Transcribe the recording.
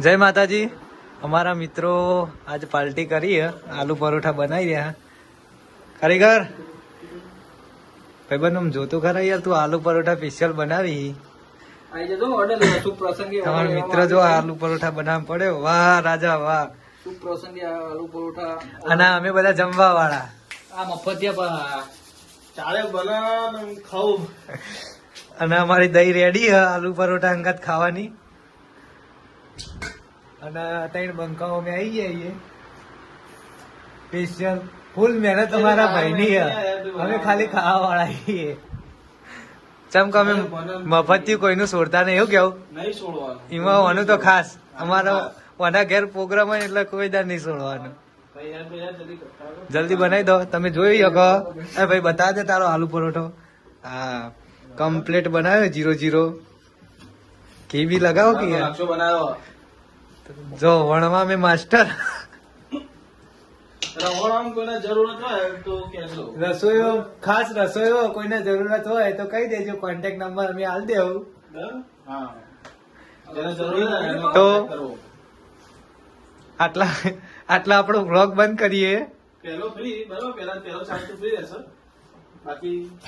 જય માતાજી. અમારા મિત્રો આજ પાર્ટી કરી આલુ પરોઠા બનાવી રહ્યા. કારીગર ભાઈબંધ આમ જોતું ખરા યાર, તું આલુ પરોઠા સ્પેશિયલ બનાવી. તમારો મિત્ર જો આલુ પરોઠા બનાવવા પડ્યો. વાહ રાજા વાહ. આલુ પરોઠા અને અમે બધા જમવા વાળા. આ મફતિયા ચાલે બનાવ ખાવું. અને અમારી દહીં રેડી હ આલુ પરોઠા અંગાત ખાવાની. અને ત્રણ બંકાઓ અમે આવી જઈએ સ્પેશિયલ. ફૂલ મહેનત અમારા ભાઈની હ. અમે ખાલી ખાવા વાળા છીએ. ચમ કે અમે મફતથી કોઈનું છોડતા નહીં. એવું કેવું નહીં છોડવાનું એમાં વાનું તો ખાસ અમારો વના ઘેર પ્રોગ્રામ હોય એટલે કોઈ દાર નહીં છોડવાનું. જલ્દી બનાવી દો. તમે જોઈ શકો. અરે ભાઈ બતા દે તારો આલુ પરોઠો. હા કમ્પ્લીટ બનાવ્યો 0-0. ઘી બી લગાવો કે યાર. નકશો બનાવ્યો. જો વણવા મેં માસ્ટર. રવણ કોઈને જરૂરત હોય તો કહેજો. રસોઈઓ ખાસ રસોઈઓ કોઈને જરૂરત હોય તો કહી દેજો. કોન્ટેક્ટ નંબર અમે આલ દેવું. હા જેને જરૂર હોય એને તો contact કરવો. આટલા આપણો વ્લોગ બંધ કરીએ. પહેલો ફ્રી બરાબર, પહેલો ચાર્જ તો ફ્રી રહેશે, બાકી